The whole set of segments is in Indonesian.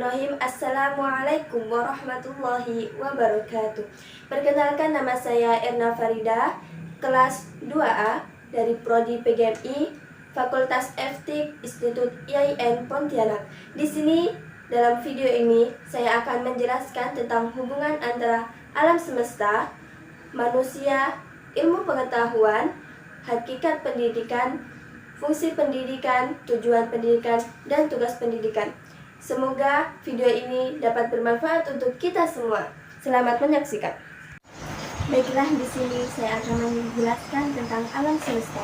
Bismillahirrahmanirrahim. Assalamualaikum warahmatullahi wabarakatuh. Perkenalkan, nama saya Erna Farida, kelas 2A dari Prodi PGMI, Fakultas Eftik, Institut IAIN Pontianak. Di sini dalam video ini saya akan menjelaskan tentang hubungan antara alam semesta, manusia, ilmu pengetahuan, hakikat pendidikan, fungsi pendidikan, tujuan pendidikan, dan tugas pendidikan. Semoga video ini dapat bermanfaat untuk kita semua. Selamat menyaksikan. Baiklah, di sini saya akan menjelaskan tentang alam semesta.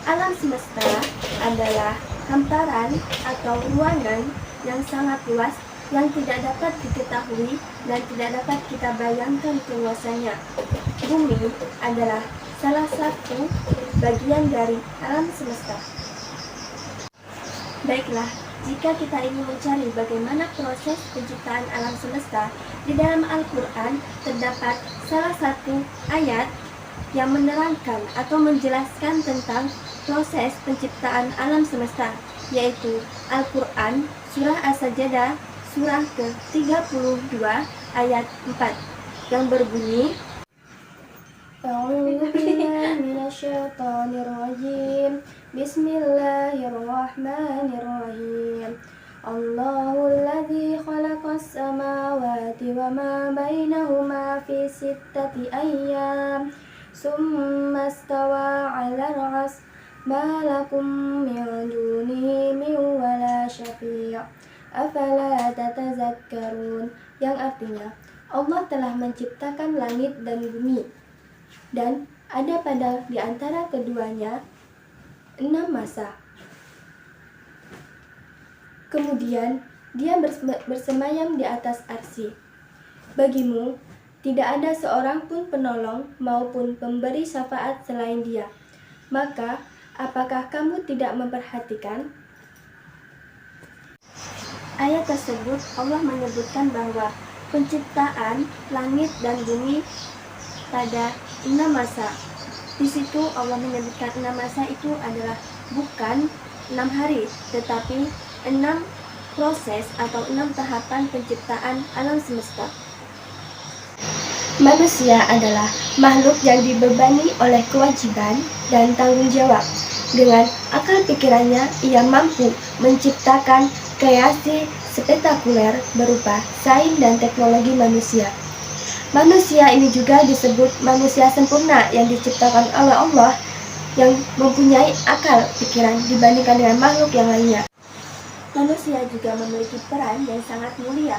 Alam semesta adalah hamparan atau ruangan yang sangat luas yang tidak dapat diketahui dan tidak dapat kita bayangkan keluasannya. Bumi adalah salah satu bagian dari alam semesta. Baiklah, jika kita ingin mencari bagaimana proses penciptaan alam semesta, di dalam Al-Quran terdapat salah satu ayat yang menerangkan atau menjelaskan tentang proses penciptaan alam semesta, yaitu Al-Quran Surah As-Sajdah surah ke-32 ayat 4 yang berbunyi, A'udzu billahi minasyaitonir rajim. Bismillahirrahmanirrahim. Allahul ladzi khalaqas samawati wa ma bainahuma fi sittati ayyam summa istawa 'alal 'arsy ma lakum min dunihi min wala syafi' afala tatazakkarun, yang artinya Allah telah menciptakan langit dan bumi, dan ada pada di antara keduanya 6 masa. Kemudian dia bersemayam di atas arsy. Bagimu tidak ada seorang pun penolong maupun pemberi syafaat selain dia. Maka apakah kamu tidak memperhatikan? Ayat tersebut Allah menyebutkan bahwa penciptaan langit dan bumi pada 6 masa. Di situ Allah menyebutkan 6 masa itu adalah bukan 6 hari, tetapi 6 proses atau 6 tahapan penciptaan alam semesta. Manusia adalah makhluk yang dibebani oleh kewajiban dan tanggung jawab. Dengan akal pikirannya, ia mampu menciptakan kreasi spektakuler berupa sains dan teknologi manusia. Manusia ini juga disebut manusia sempurna yang diciptakan oleh Allah, yang mempunyai akal pikiran dibandingkan dengan makhluk yang lainnya. Manusia juga memiliki peran yang sangat mulia.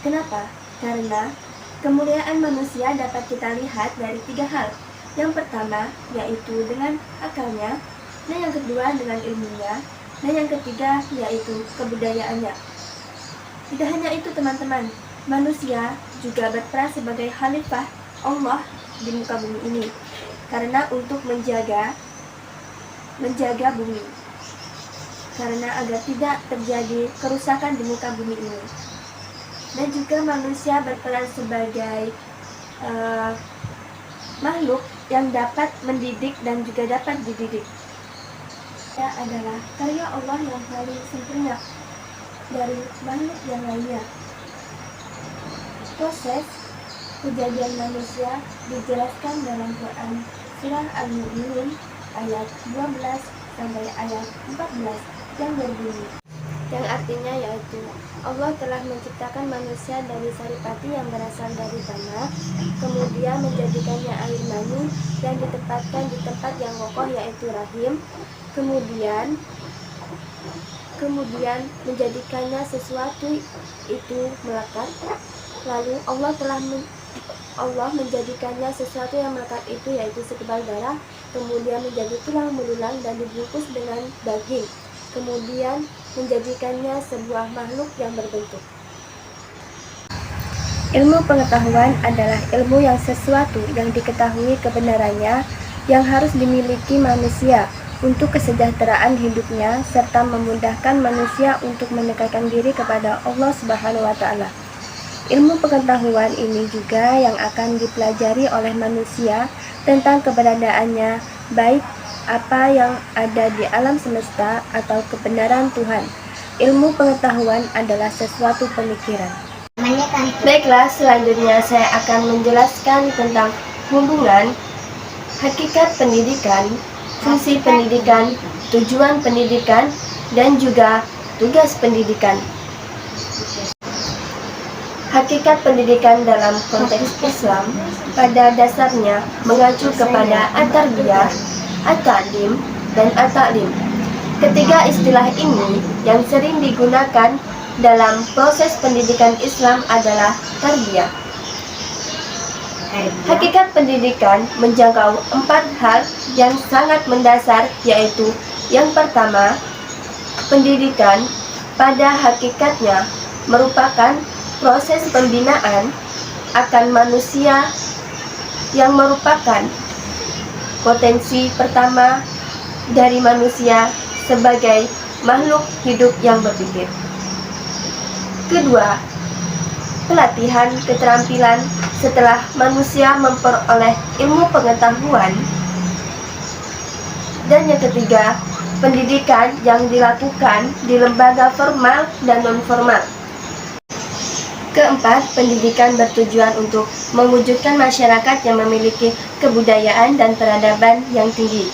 Kenapa? Karena kemuliaan manusia dapat kita lihat dari 3 hal. Yang pertama yaitu dengan akalnya, dan yang kedua dengan ilmunya, dan yang ketiga yaitu kebudayaannya. Tidak hanya itu teman-teman, manusia juga berperan sebagai khalifah Allah di muka bumi ini, karena untuk menjaga bumi, karena agar tidak terjadi kerusakan di muka bumi ini. Dan juga manusia berperan sebagai makhluk yang dapat mendidik dan juga dapat dididik. Dia adalah karya Allah yang paling sempurna dari makhluk yang lainnya. Proses kejadian manusia dijelaskan dalam Quran Surah Al-Mu'minun ayat 12 sampai ayat 14 yang berbunyi, yang artinya yaitu Allah telah menciptakan manusia dari saripati yang berasal dari tanah, kemudian menjadikannya air mani yang ditempatkan di tempat yang kokoh yaitu rahim, kemudian menjadikannya sesuatu itu melekat. Lalu Allah menjadikannya sesuatu yang melekat itu yaitu sekebal darah, kemudian menjadi tulang belulang dan dibungkus dengan daging, kemudian menjadikannya sebuah makhluk yang berbentuk. Ilmu pengetahuan adalah ilmu yang sesuatu yang diketahui kebenarannya yang harus dimiliki manusia untuk kesejahteraan hidupnya serta memudahkan manusia untuk mendekatkan diri kepada Allah Subhanahu wa Ta'ala. Ilmu pengetahuan ini juga yang akan dipelajari oleh manusia tentang keberadaannya, baik apa yang ada di alam semesta atau kebenaran Tuhan. ilmu pengetahuan adalah sesuatu pemikiran. Baiklah, selanjutnya saya akan menjelaskan tentang hubungan hakikat pendidikan, fungsi pendidikan, tujuan pendidikan, dan juga tugas pendidikan. Hakikat pendidikan dalam konteks Islam pada dasarnya mengacu kepada at-tarbiyah, at-ta'lim, dan at-ta'lim. Ketiga istilah ini yang sering digunakan dalam proses pendidikan Islam adalah tarbiyah. Hakikat pendidikan menjangkau 4 hal yang sangat mendasar, yaitu yang pertama, pendidikan pada hakikatnya merupakan proses pembinaan akan manusia yang merupakan potensi pertama dari manusia sebagai makhluk hidup yang berpikir. Kedua, pelatihan keterampilan setelah manusia memperoleh ilmu pengetahuan. Dan yang ketiga, pendidikan yang dilakukan di lembaga formal dan non-formal. Keempat, pendidikan bertujuan untuk mewujudkan masyarakat yang memiliki kebudayaan dan peradaban yang tinggi.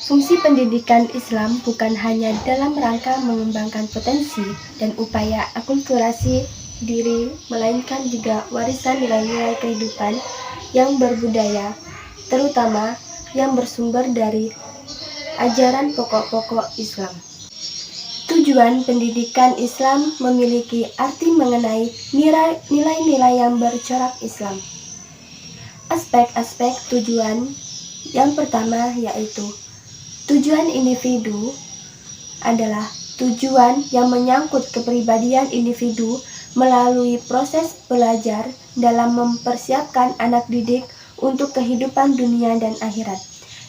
Fungsi pendidikan Islam bukan hanya dalam rangka mengembangkan potensi dan upaya akulturasi diri, melainkan juga warisan nilai-nilai kehidupan yang berbudaya, terutama yang bersumber dari ajaran pokok-pokok Islam. Tujuan pendidikan Islam memiliki arti mengenai nilai-nilai yang bercorak Islam. Aspek-aspek tujuan yang pertama yaitu tujuan individu adalah tujuan yang menyangkut kepribadian individu melalui proses belajar dalam mempersiapkan anak didik untuk kehidupan dunia dan akhirat.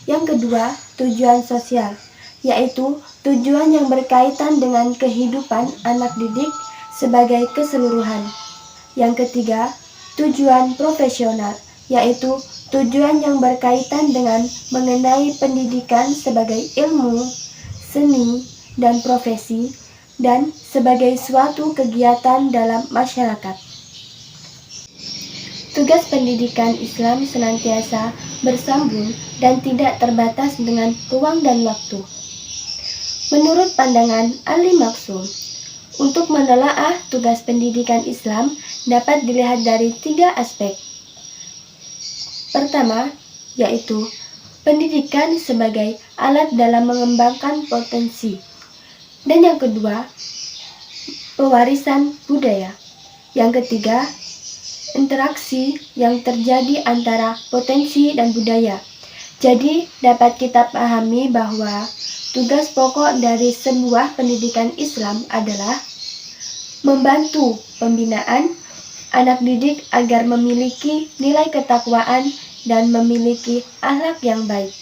Yang kedua, tujuan sosial, yaitu tujuan yang berkaitan dengan kehidupan anak didik sebagai keseluruhan. Yang ketiga, tujuan profesional, yaitu tujuan yang berkaitan dengan mengenai pendidikan sebagai ilmu, seni, dan profesi, dan sebagai suatu kegiatan dalam masyarakat. Tugas pendidikan Islam senantiasa bersambung dan tidak terbatas dengan ruang dan waktu. Menurut pandangan ahli maksum, untuk menelaah tugas pendidikan Islam dapat dilihat dari 3 aspek. Pertama, yaitu pendidikan sebagai alat dalam mengembangkan potensi. Dan yang kedua, pewarisan budaya. Yang ketiga, interaksi yang terjadi antara potensi dan budaya. Jadi, dapat kita pahami bahwa tugas pokok dari sebuah pendidikan Islam adalah membantu pembinaan anak didik agar memiliki nilai ketakwaan dan memiliki akhlak yang baik.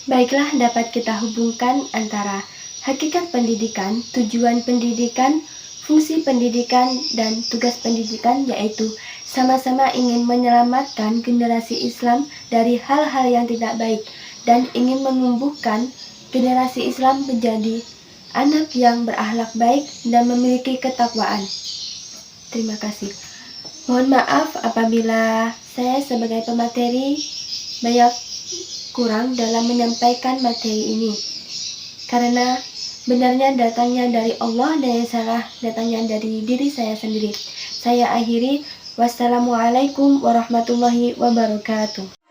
Baiklah, dapat kita hubungkan antara hakikat pendidikan, tujuan pendidikan, fungsi pendidikan, dan tugas pendidikan, yaitu sama-sama ingin menyelamatkan generasi Islam dari hal-hal yang tidak baik dan ingin menumbuhkan generasi Islam menjadi anak yang berakhlak baik dan memiliki ketakwaan. Terima kasih. Mohon maaf apabila saya sebagai pemateri banyak kurang dalam menyampaikan materi ini. Karena benarnya datangnya dari Allah dan yang salah datangnya dari diri saya sendiri. Saya akhiri. Wassalamualaikum warahmatullahi wabarakatuh.